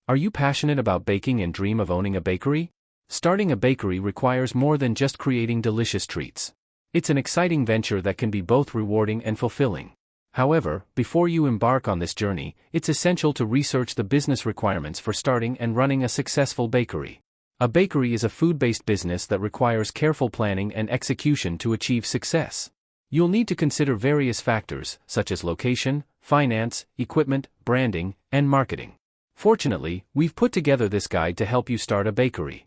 Are you passionate about baking and dream of owning a bakery? Starting a bakery requires more than just creating delicious treats. It's an exciting venture that can be both rewarding and fulfilling. However, before you embark on this journey, it's essential to research the business requirements for starting and running a successful bakery. A bakery is a food-based business that requires careful planning and execution to achieve success. You'll need to consider various factors, such as location, finance, equipment, branding, and marketing. Fortunately, we've put together this guide to help you start a bakery.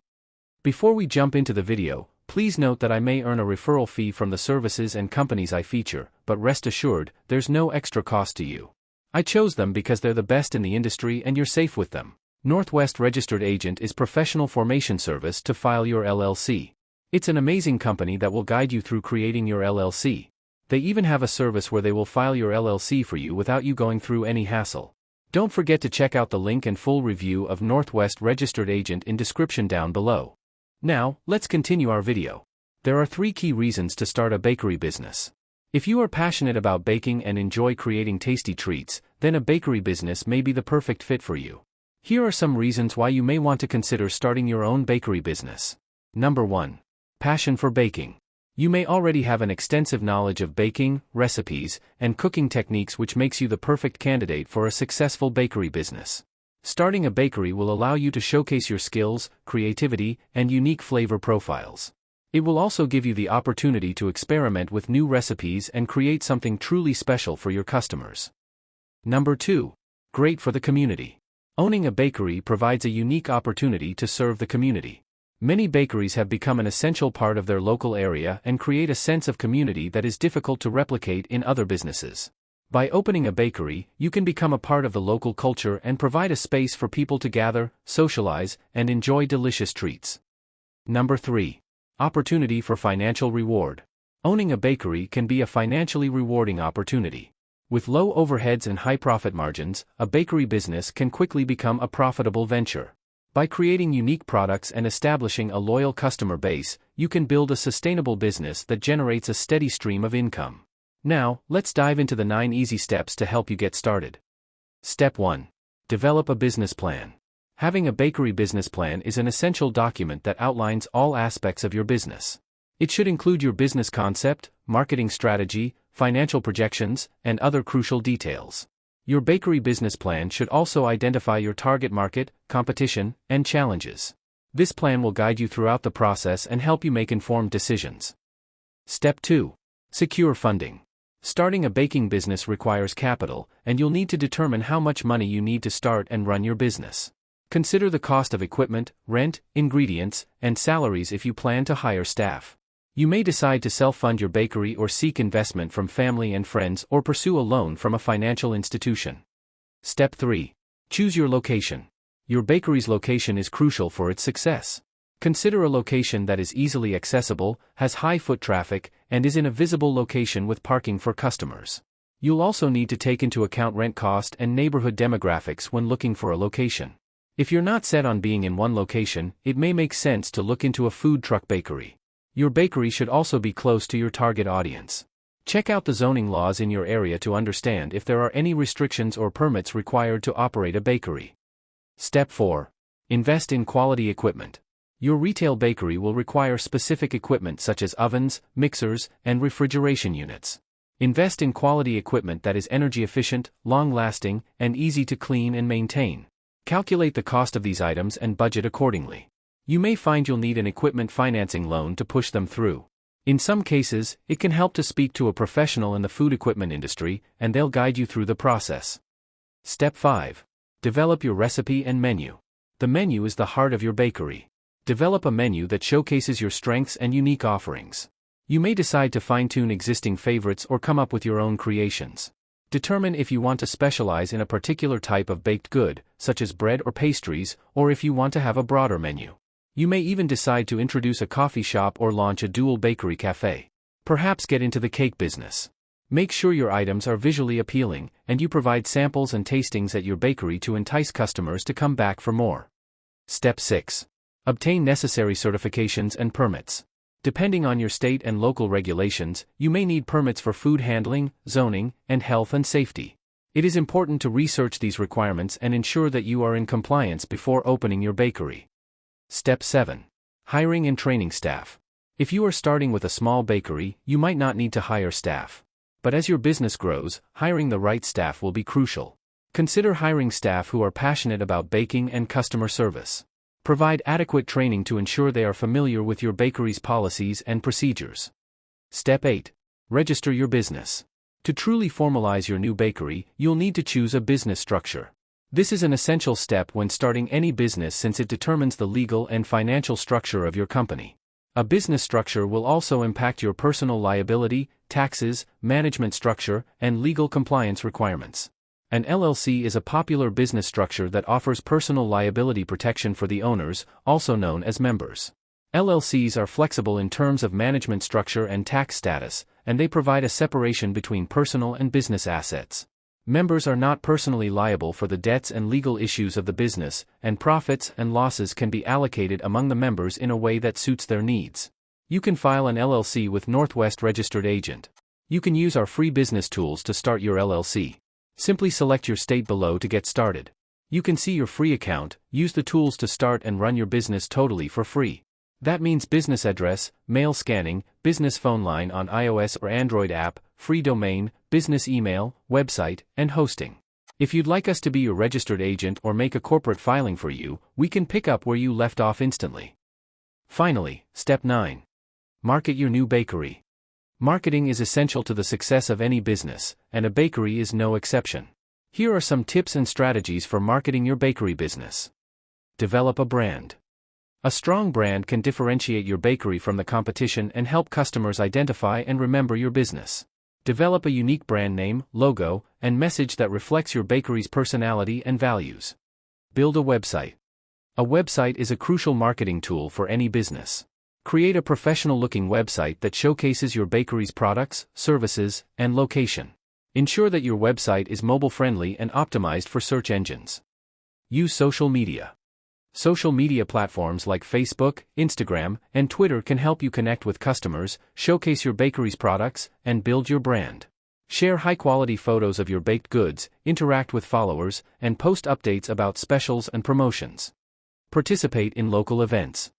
Before we jump into the video, please note that I may earn a referral fee from the services and companies I feature, but rest assured, there's no extra cost to you. I chose them because they're the best in the industry and you're safe with them. Northwest Registered Agent is professional formation service to file your LLC. It's an amazing company that will guide you through creating your LLC. They even have a service where they will file your LLC for you without you going through any hassle. Don't forget to check out the link and full review of Northwest Registered Agent in description down below. Now, let's continue our video. There are 3 key reasons to start a bakery business. If you are passionate about baking and enjoy creating tasty treats, then a bakery business may be the perfect fit for you. Here are some reasons why you may want to consider starting your own bakery business. Number 1. Passion for baking. You may already have an extensive knowledge of baking, recipes, and cooking techniques, which makes you the perfect candidate for a successful bakery business. Starting a bakery will allow you to showcase your skills, creativity, and unique flavor profiles. It will also give you the opportunity to experiment with new recipes and create something truly special for your customers. Number 2. Great for the community. Owning a bakery provides a unique opportunity to serve the community. Many bakeries have become an essential part of their local area and create a sense of community that is difficult to replicate in other businesses. By opening a bakery, you can become a part of the local culture and provide a space for people to gather, socialize, and enjoy delicious treats. Number 3. Opportunity for financial reward. Owning a bakery can be a financially rewarding opportunity. With low overheads and high profit margins, a bakery business can quickly become a profitable venture. By creating unique products and establishing a loyal customer base, you can build a sustainable business that generates a steady stream of income. Now, let's dive into the 9 easy steps to help you get started. Step 1. Develop a business plan. Having a bakery business plan is an essential document that outlines all aspects of your business. It should include your business concept, marketing strategy, financial projections, and other crucial details. Your bakery business plan should also identify your target market, competition, and challenges. This plan will guide you throughout the process and help you make informed decisions. Step 2. Secure funding. Starting a baking business requires capital, and you'll need to determine how much money you need to start and run your business. Consider the cost of equipment, rent, ingredients, and salaries if you plan to hire staff. You may decide to self-fund your bakery or seek investment from family and friends or pursue a loan from a financial institution. Step 3. Choose your location. Your bakery's location is crucial for its success. Consider a location that is easily accessible, has high foot traffic, and is in a visible location with parking for customers. You'll also need to take into account rent cost and neighborhood demographics when looking for a location. If you're not set on being in one location, it may make sense to look into a food truck bakery. Your bakery should also be close to your target audience. Check out the zoning laws in your area to understand if there are any restrictions or permits required to operate a bakery. Step 4. Invest in quality equipment. Your retail bakery will require specific equipment such as ovens, mixers, and refrigeration units. Invest in quality equipment that is energy efficient, long-lasting, and easy to clean and maintain. Calculate the cost of these items and budget accordingly. You may find you'll need an equipment financing loan to push them through. In some cases, it can help to speak to a professional in the food equipment industry, and they'll guide you through the process. Step 5. Develop your recipe and menu. The menu is the heart of your bakery. Develop a menu that showcases your strengths and unique offerings. You may decide to fine-tune existing favorites or come up with your own creations. Determine if you want to specialize in a particular type of baked good, such as bread or pastries, or if you want to have a broader menu. You may even decide to introduce a coffee shop or launch a dual bakery cafe. Perhaps get into the cake business. Make sure your items are visually appealing, and you provide samples and tastings at your bakery to entice customers to come back for more. Step 6. Obtain necessary certifications and permits. Depending on your state and local regulations, you may need permits for food handling, zoning, and health and safety. It is important to research these requirements and ensure that you are in compliance before opening your bakery. Step 7. Hiring and training staff. If you are starting with a small bakery, you might not need to hire staff. But as your business grows, hiring the right staff will be crucial. Consider hiring staff who are passionate about baking and customer service. Provide adequate training to ensure they are familiar with your bakery's policies and procedures. Step 8. Register your business. To truly formalize your new bakery, you'll need to choose a business structure. This is an essential step when starting any business since it determines the legal and financial structure of your company. A business structure will also impact your personal liability, taxes, management structure, and legal compliance requirements. An LLC is a popular business structure that offers personal liability protection for the owners, also known as members. LLCs are flexible in terms of management structure and tax status, and they provide a separation between personal and business assets. Members are not personally liable for the debts and legal issues of the business, and profits and losses can be allocated among the members in a way that suits their needs. You can file an LLC with Northwest Registered Agent. You can use our free business tools to start your LLC. Simply select your state below to get started. You can see your free account, use the tools to start and run your business totally for free. That means business address, mail scanning, business phone line on iOS or Android app, free domain, business email, website, and hosting. If you'd like us to be your registered agent or make a corporate filing for you, we can pick up where you left off instantly. Finally, Step 9. Market your new bakery. Marketing is essential to the success of any business, and a bakery is no exception. Here are some tips and strategies for marketing your bakery business. Develop a brand. A strong brand can differentiate your bakery from the competition and help customers identify and remember your business. Develop a unique brand name, logo, and message that reflects your bakery's personality and values. Build a website. A website is a crucial marketing tool for any business. Create a professional-looking website that showcases your bakery's products, services, and location. Ensure that your website is mobile-friendly and optimized for search engines. Use social media. Social media platforms like Facebook, Instagram, and Twitter can help you connect with customers, showcase your bakery's products, and build your brand. Share high-quality photos of your baked goods, interact with followers, and post updates about specials and promotions. Participate in local events.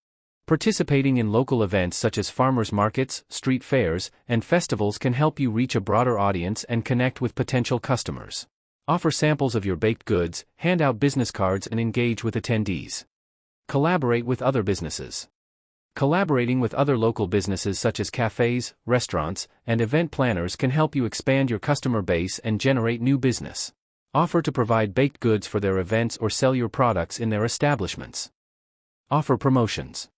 Participating in local events such as farmers markets, street fairs, and festivals can help you reach a broader audience and connect with potential customers. Offer samples of your baked goods, hand out business cards, and engage with attendees. Collaborate with other businesses. Collaborating with other local businesses such as cafes, restaurants, and event planners can help you expand your customer base and generate new business. Offer to provide baked goods for their events or sell your products in their establishments. Offer promotions.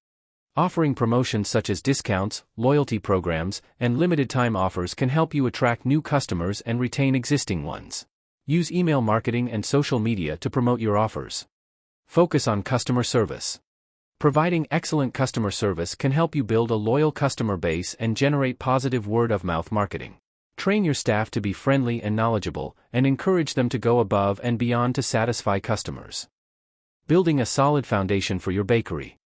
Offering promotions such as discounts, loyalty programs, and limited-time offers can help you attract new customers and retain existing ones. Use email marketing and social media to promote your offers. Focus on customer service. Providing excellent customer service can help you build a loyal customer base and generate positive word-of-mouth marketing. Train your staff to be friendly and knowledgeable, and encourage them to go above and beyond to satisfy customers. Building a solid foundation for your bakery.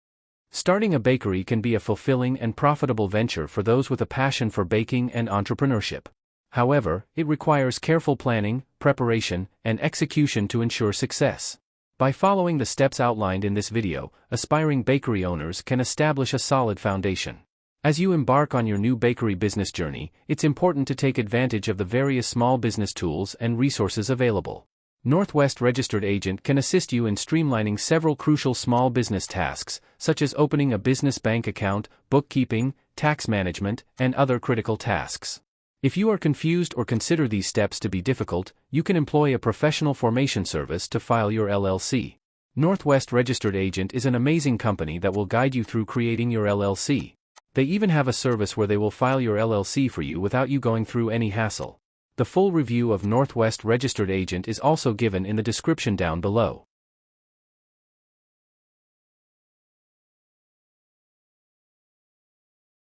Starting a bakery can be a fulfilling and profitable venture for those with a passion for baking and entrepreneurship. However, it requires careful planning, preparation, and execution to ensure success. By following the steps outlined in this video, aspiring bakery owners can establish a solid foundation. As you embark on your new bakery business journey, it's important to take advantage of the various small business tools and resources available. Northwest Registered Agent can assist you in streamlining several crucial small business tasks, such as opening a business bank account, bookkeeping, tax management, and other critical tasks. If you are confused or consider these steps to be difficult, you can employ a professional formation service to file your LLC. Northwest Registered Agent is an amazing company that will guide you through creating your LLC. They even have a service where they will file your LLC for you without you going through any hassle. The full review of Northwest Registered Agent is also given in the description down below.